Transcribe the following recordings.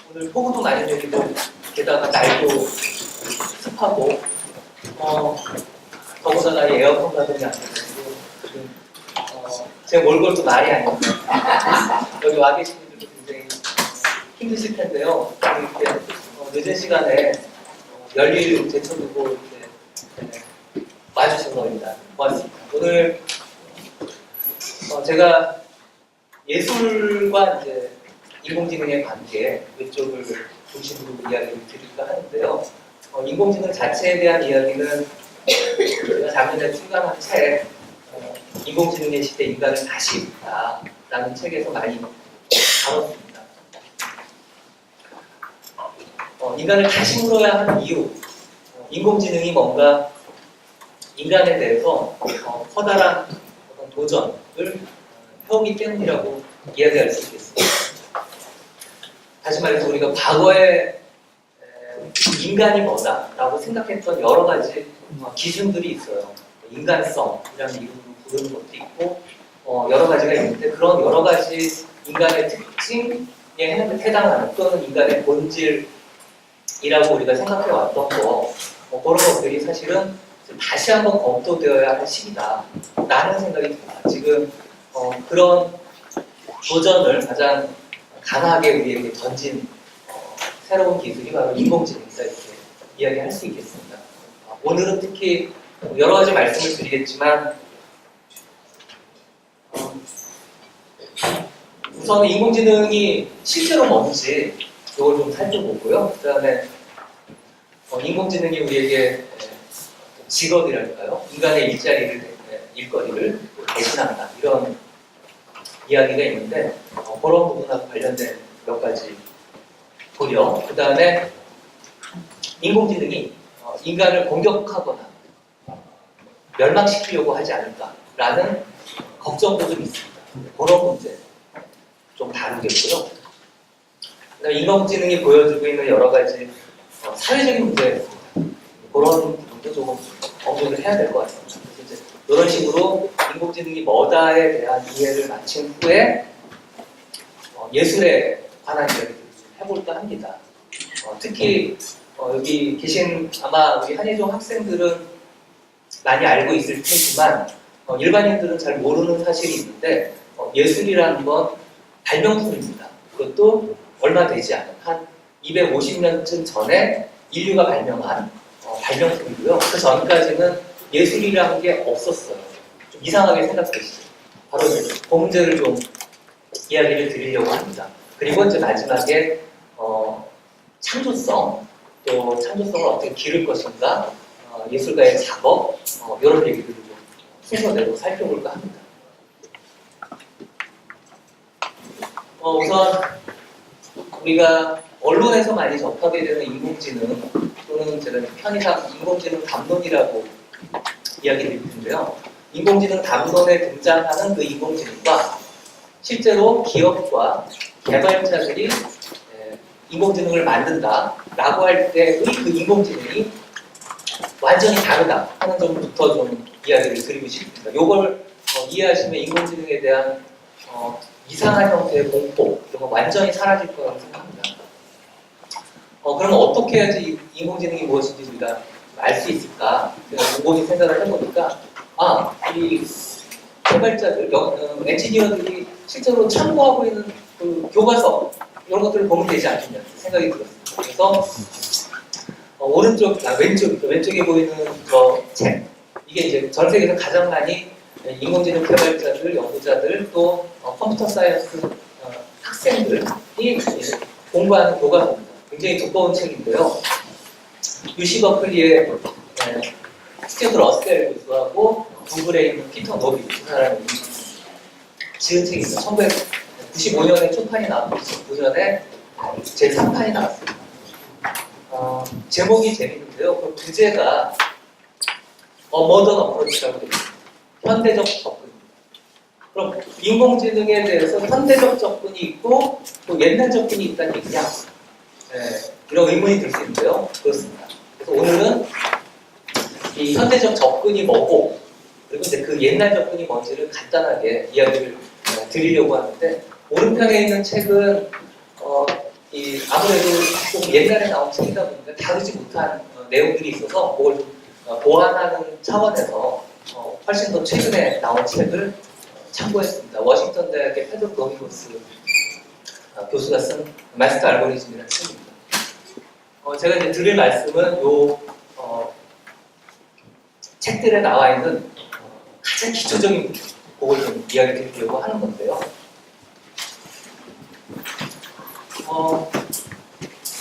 오늘 폭우도 많이 내리고 게다가 날도 습하고 더군다나 에어컨 가동이 안 되고 제가 뭘 걸도 말이 아닙니다. 여기 와 계신 분들도 굉장히 힘드실 텐데요. 이렇게 늦은 시간에 열일 제쳐두고 이렇게 와주신 겁니다. 고맙습니다. 오늘 제가 예술과 이제 인공지능의 관계 이쪽을 중심으로 이야기를 드릴까 하는데요. 인공지능 자체에 대한 이야기는 제가 작년에 출간한 책 인공지능의 시대 인간을 다시 묻다라는 책에서 많이 다뤘습니다. 인간을 다시 물어야 하는 이유, 인공지능이 뭔가 인간에 대해서 커다란 어떤 도전을 해오기 때문이라고 이야기할 수 있겠습니다. 다시 말해서 우리가 과거에 인간이 뭐다라고 생각했던 여러 가지 기준들이 있어요. 인간성이라는 이름으로 부르는 것도 있고 여러 가지가 있는데 그런 여러 가지 인간의 특징에 해당하는 또는 인간의 본질이라고 우리가 생각해왔던 그런 것들이 사실은 다시 한번 검토되어야 할 시기다라는 생각이 듭니다. 지금 그런 도전을 가장 강하게 우리에게 던진 새로운 기술이 바로 인공지능이다 이렇게 이야기할 수 있겠습니다. 오늘은 특히 여러 가지 말씀을 드리겠지만 우선 인공지능이 실제로 뭔지 이걸 좀 살펴보고요. 그 다음에 인공지능이 우리에게 직업이랄까요? 인간의 일거리를 대신한다 이런 이야기가 있는데 그런 부분하고 관련된 몇 가지 보려 그 다음에 인공지능이 인간을 공격하거나 멸망시키려고 하지 않을까라는 걱정도 좀 있습니다. 그런 문제 좀 다루겠고요. 그다음에 인공지능이 보여주고 있는 여러 가지 사회적인 문제 그런 부분도 조금 언급을 해야 될 것 같습니다. 그래서 이제 이런 식으로 인공지능이 뭐다에 대한 이해를 마친 후에 예술에 관한 이야기를 해볼까 합니다. 특히 여기 계신 아마 우리 한예종 학생들은 많이 알고 있을 테지만 일반인들은 잘 모르는 사실이 있는데 예술이라는 건 발명품입니다. 그것도 얼마 되지 않은 한 250년쯤 전에 인류가 발명한 발명품이고요. 그 전까지는 예술이라는 게 없었어요. 좀 이상하게 생각되시죠. 바로 그 문제를 좀 이야기를 드리려고 합니다. 그리고 이제 마지막에 창조성, 또 창조성을 어떻게 기를 것인가, 예술가의 작업, 이런 얘기들을 좀 순서대로 살펴볼까 합니다. 우선 우리가 언론에서 많이 접하게 되는 인공지능 또는 제가 편의상 인공지능 담론이라고 이야기 드릴 텐데요. 인공지능 담론에 등장하는 그 인공지능과 실제로 기업과 개발자들이 인공지능을 만든다라고 할 때의 그 인공지능이 완전히 다르다 하는 점부터 좀 이야기를 드리고 싶습니다. 이걸 이해하시면 인공지능에 대한 이상한 형태의 공포 이런 거 완전히 사라질 거라고 생각합니다. 그러면 어떻게 해야지 인공지능이 무엇인지 우리가 알 수 있을까? 제가 곰곰이 생각을 해보니까 이 개발자들, 엔지니어들이 실제로 참고하고 있는 그 교과서 이런 것들을 보면 되지 않겠냐 생각이 들었습니다. 그래서 왼쪽에 보이는 저 책 이게 이제 전 세계에서 가장 많이 인공지능 개발자들, 연구자들 또 컴퓨터 사이언스 학생들이 공부하는 교과서입니다. 굉장히 두꺼운 책인데요. 유시 버클리의 스티브 러셀 교수하고 구글에 있는 피터 노비 두 사람이 지은 책입니다. 1995년에 초판이 나왔고 99년에 제3판이 나왔습니다. 제목이 재밌는데요. 그 주제가 모던 어프로치라고 되어 있습니다. 현대적 접근입니다. 그럼 인공지능에 대해서 현대적 접근이 있고 또 옛날 접근이 있다는 얘기냐? 이런 의문이 들 수 있는데요. 그렇습니다. 그래서 오늘은 이 현대적 접근이 뭐고 그리고 이제 그 옛날 접근이 뭔지를 간단하게 이야기를 드리려고 하는데 오른편에 있는 책은 아무래도 좀 옛날에 나온 책이다 보니까 다루지 못한 내용들이 있어서 그걸 좀 보완하는 차원에서 훨씬 더 최근에 나온 책을 참고했습니다. 워싱턴 대학의 페드로 도미노스 교수가 쓴 마스터 알고리즘이라는 책입니다. 제가 이제 드릴 말씀은 책들에 나와 있는 가장 기초적인 그걸 좀 이야기 드리려고 하는 건데요.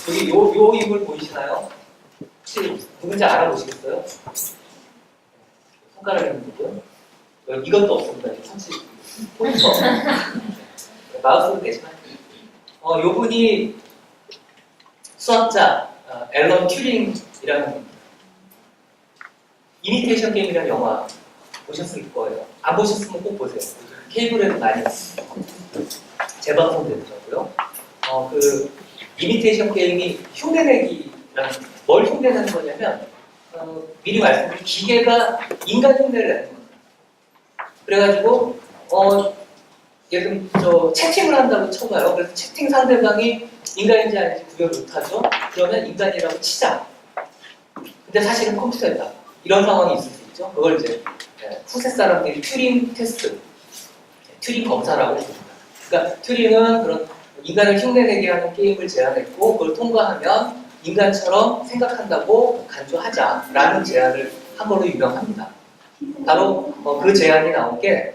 여기 요 인물 보이시나요? 혹시 누군지 알아보시겠어요? 손가락 있는 부분? 이것도 없습니다. 상시 포인터. 마우스로 대신할 요 분이 수학자 앨런 튜링이라는 분입니다. 이미테이션 게임이라는 영화 보셨을 거예요. 안 보셨으면 꼭 보세요. 케이블에도 많이 재방송되더라고요. 그 이미테이션 게임이 흉내내기랑 뭘 흉내내는 거냐면 미리 말씀드린 기계가 인간 흉내를 내는 거예요. 그래가지고 예를 들면 채팅을 한다고 쳐봐요. 그래서 채팅 상대방이 인간인지 아닌지 구별 못하죠. 그러면 인간이라고 치자. 근데 사실은 컴퓨터이다. 이런 상황이 있을 수 있죠. 그걸 이제 후세 사람들이 튜링 테스트, 튜링 검사라고 부릅니다. 그러니까 튜링은 그런 인간을 흉내내게 하는 게임을 제안했고 그걸 통과하면 인간처럼 생각한다고 간주하자라는 제안을 한 걸로 유명합니다. 바로 그 제안이 나온 게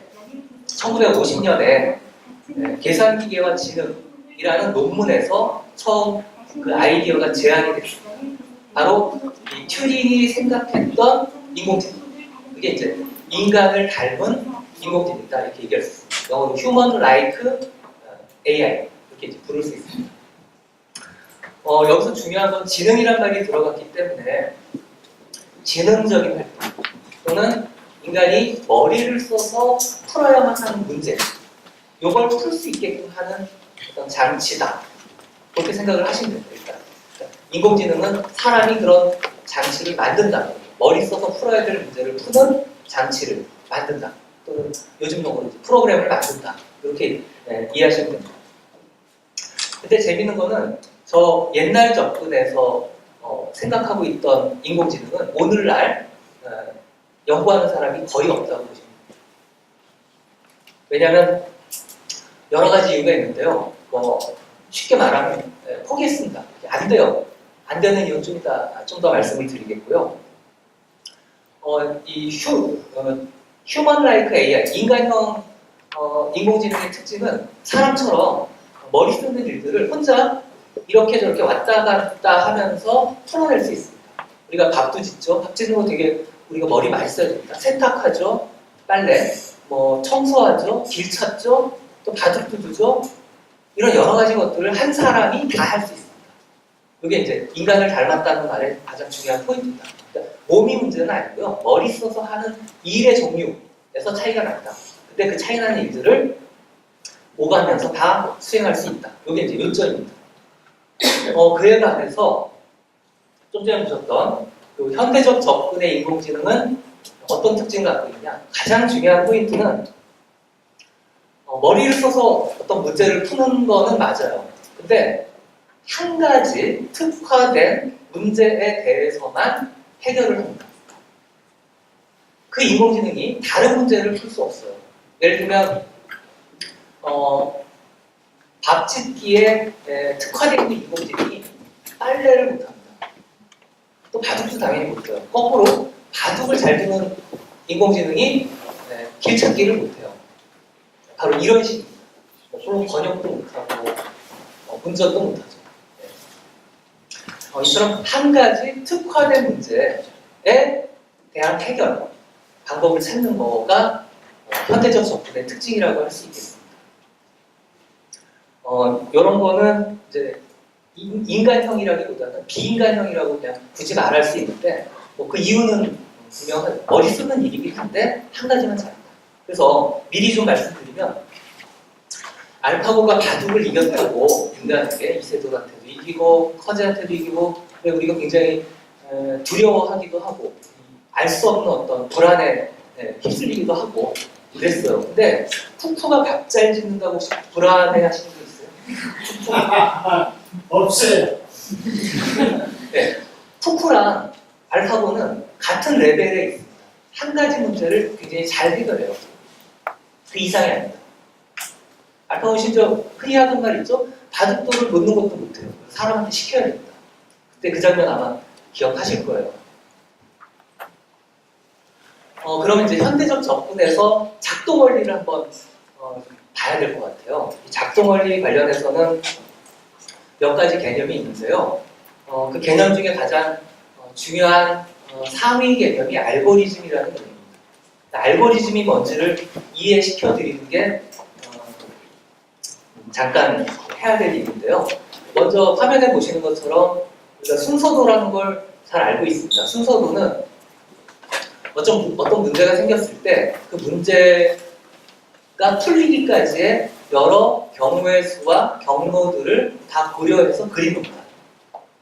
1950년에 계산기계와 지능이라는 논문에서 처음 그 아이디어가 제안이 됐습니다. 바로 이 튜링이 생각했던 인공지능. 그게 이제 인간을 닮은 인공지능이다 이렇게 얘기할 수 있습니다. 영어로 Human Like AI 이렇게 이제 부를 수 있습니다. 여기서 중요한 건 지능이란 말이 들어갔기 때문에 지능적인 활동 또는 인간이 머리를 써서 풀어야만 하는 문제 이걸 풀 수 있게끔 하는 어떤 장치다 그렇게 생각을 하시면 됩니다. 일단 인공지능은 사람이 그런 장치를 만든다 머리 써서 풀어야 될 문제를 푸는 장치를 만든다 또는 요즘 용어로 프로그램을 만든다 이렇게 이해하시면 됩니다. 근데 재밌는 거는 저 옛날 접근에서 생각하고 있던 인공지능은 오늘날 연구하는 사람이 거의 없다고 보시면 됩니다. 왜냐하면 여러 가지 이유가 있는데요. 쉽게 말하면 포기했습니다. 안 돼요. 안 되는 이유는 좀 더 말씀을 드리겠고요. 이 휴먼 라이크 AI, 인간형 인공지능의 특징은 사람처럼 머리 쓰는 일들을 혼자 이렇게 저렇게 왔다 갔다 하면서 풀어낼 수 있습니다. 우리가 밥도 짓죠. 밥 짓는 거 되게 우리가 머리 많이 써야 됩니다. 세탁하죠. 빨래, 청소하죠. 길 찾죠. 또 바둑도 두죠. 이런 여러 가지 것들을 한 사람이 다 할 수 있습니다. 이게 이제 인간을 닮았다는 말의 가장 중요한 포인트입니다. 그러니까 몸이 문제는 아니고요. 머리 써서 하는 일의 종류에서 차이가 난다. 근데 그 차이 나는 일들을 오가면서 다 수행할 수 있다. 이게 이제 요점입니다. 그에 반해서 좀 전에 보셨던 그 현대적 접근의 인공지능은 어떤 특징을 갖고 있냐? 가장 중요한 포인트는 머리를 써서 어떤 문제를 푸는 거는 맞아요. 근데 한 가지 특화된 문제에 대해서만 해결을 합니다. 그 인공지능이 다른 문제를 풀 수 없어요. 예를 들면 밥 짓기에 특화되어 있는 인공지능이 빨래를 못합니다. 또 바둑도 당연히 못해요. 거꾸로 바둑을 잘 두는 인공지능이 길 찾기를 못해요. 바로 이런 식입니다. 물론 번역도 못하고 운전도 못하죠. 이처럼 한 가지 특화된 문제에 대한 해결 방법을 찾는 거가 현대적 접근의 특징이라고 할 수 있겠습니다. 이런 거는 이제 인간형이라기보다는 비인간형이라고 그냥 굳이 말할 수 있는데 그 이유는 분명한 머리 쓰는 일이긴 한데 한 가지만 잘한다. 그래서 미리 좀 말씀드리면 알파고가 바둑을 이겼다고 인간에게 이세돌한테도 이기고 커제한테도 이기고 우리가 굉장히 두려워하기도 하고 알 수 없는 어떤 불안에 휩쓸리기도 하고 그랬어요. 근데 푸푸가 밥 잘 짓는다고 혹시 불안해 하시는 분 있어요? 없어요. 네. 푸크랑 알파고는 같은 레벨에 있습니다. 한 가지 문제를 굉장히 잘 해결해요. 그 이상이 아닙니다. 알파고는 심지어 흔히 하던 말 있죠? 바둑돌을 놓는 것도 못해요. 사람한테 시켜야 됩니다. 그때 그 장면 아마 기억하실 거예요. 그러면 이제 현대적 접근에서 작동 원리를 한번 봐야 될 것 같아요. 이 작동 원리 관련해서는 몇 가지 개념이 있는데요. 그 개념 중에 가장 중요한 상위 개념이 알고리즘이라는 개념입니다. 알고리즘이 뭔지를 이해시켜 드리는 게 잠깐 해야 될 일인데요. 먼저 화면에 보시는 것처럼 우리가 순서도라는 걸 잘 알고 있습니다. 순서도는 어떤 문제가 생겼을 때 그 문제가 풀리기까지의 여러 경우의 수와 경로들을 다 고려해서 그리는구나.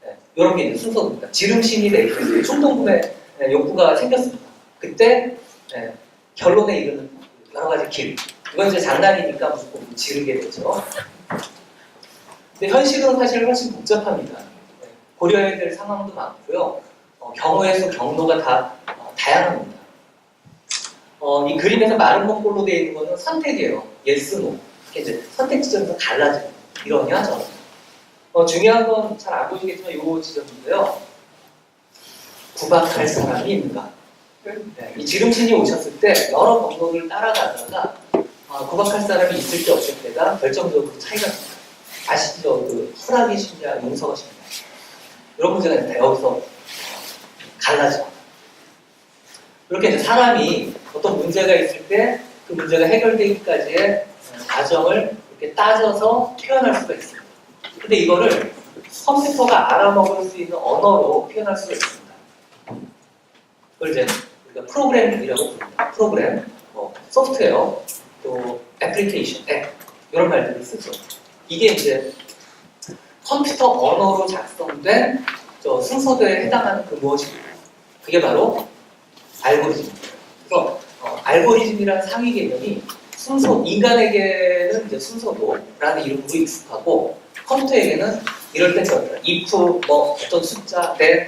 네, 이런 게 이제 순서도입니다. 지름신이 돼 있고 충동구매 욕구가 생겼습니다. 그때 결론에 이르는 여러 가지 길. 이건 이제 장난이니까 무조건 지르게 되죠. 근데 현실은 사실 훨씬 복잡합니다. 고려해야 될 상황도 많고요. 경우의 수, 경로가 다 다양합니다. 이 그림에서 마른 목골로 되어 있는 거는 선택이에요. yes, no. 이렇게 이제 선택 지점에서 갈라져요. 이러냐, 저러냐. 중요한 건 잘 안 보이겠지만 이 지점인데요. 구박할 사람이 있는가. 네, 이 지름신이 오셨을 때 여러 경로를 따라가다가 구박할 사람이 있을 때 없을 때가 결정적으로 차이가 납니다. 아시죠? 그 허락이 쉽냐, 용서가 쉽냐. 이런 문제가 있는데 여기서 갈라져. 이렇게 이제 사람이 어떤 문제가 있을 때 그 문제가 해결되기까지의 과정을 이렇게 따져서 표현할 수가 있습니다. 근데 이거를 컴퓨터가 알아먹을 수 있는 언어로 표현할 수가 있습니다. 그걸 이제 우리가 프로그램이라고 부릅니다. 프로그램, 소프트웨어, 또 애플리케이션, 앱 이런 말들을 쓰죠. 이게 이제 컴퓨터 언어로 작성된 순서도에 해당하는 그 무엇입니까? 그게 바로 알고리즘입니다. 그래서 알고리즘이라는 상위 개념이 인간에게는 이제 순서도라는 이름으로 익숙하고 컴퓨터에게는 이럴 때 if 어떤 숫자, then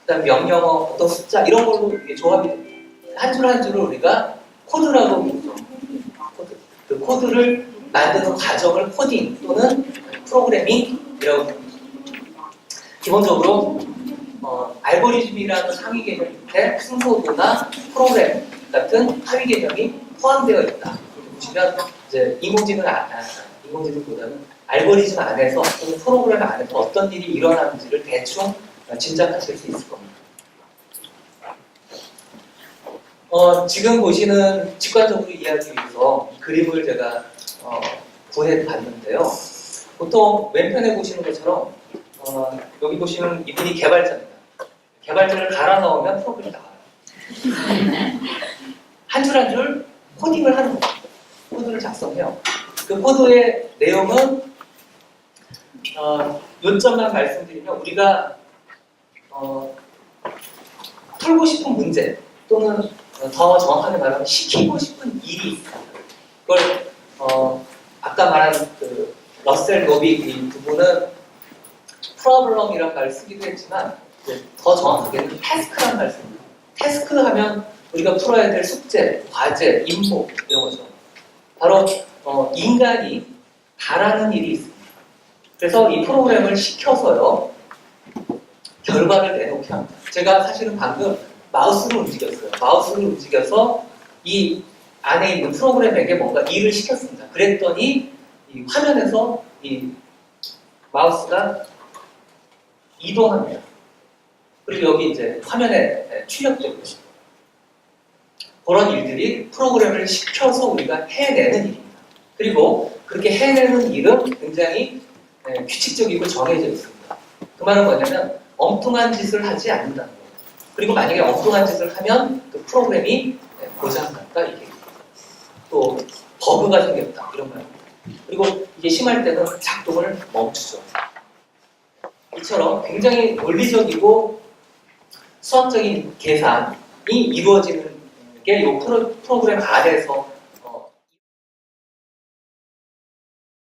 그다음 명령어 어떤 숫자 이런 걸로 이게 조합이 됩니다. 한 줄 한 줄을 우리가 코드라고 부르죠. 코드. 그 코드를 만드는 과정을 코딩 또는 프로그래밍이라고 부릅니다. 기본적으로 알고리즘이라는 상위 개념 밑에 순서도나 프로그램 같은 하위 개념이 포함되어 있다. 이렇게 보시면 이제 인공지능보다는 알고리즘 안에서 또는 프로그램 안에서 어떤 일이 일어나는지를 대충 짐작하실 수 있을 겁니다. 지금 보시는 직관적으로 이해하기 위해서 그림을 제가 구해봤는데요. 보통 왼편에 보시는 것처럼 여기 보시면 이분이 개발자입니다. 개발자를 갈아 넣으면 프로그램이 나와요. 한 줄 한 줄 코딩을 하는 거예요. 코드를 작성해요. 그 코드의 내용은 요점만 말씀드리면 우리가 풀고 싶은 문제 또는 더 정확하게 말하면 시키고 싶은 일이 있어요. 그걸 아까 말한 그 러셀 노빅 이 두 분은 프로블럼이라는 말을 쓰기도 했지만 더 정확하게는 태스크라는 말을 씁니다. 태스크 하면 우리가 풀어야 될 숙제, 과제, 임무 이런 거죠. 바로 인간이 바라는 일이 있습니다. 그래서 이 프로그램을 시켜서요 결과를 내놓게 합니다. 제가 사실은 방금 마우스를 움직였어요. 마우스를 움직여서 이 안에 있는 프로그램에게 뭔가 일을 시켰습니다. 그랬더니 이 화면에서 이 마우스가 이동합니다. 그리고 여기 이제 화면에 출력되고 있습니다. 그런 일들이 프로그램을 시켜서 우리가 해내는 일입니다. 그리고 그렇게 해내는 일은 굉장히 규칙적이고 정해져 있습니다. 그 말은 뭐냐면 엉뚱한 짓을 하지 않는다는 거예요. 그리고 만약에 엉뚱한 짓을 하면 그 프로그램이 고장났다 이게 또 버그가 생겼다 이런 말입니다. 그리고 이게 심할 때는 작동을 멈추죠. 이처럼 굉장히 논리적이고 수학적인 계산이 이루어지는 게 이 프로그램 안에서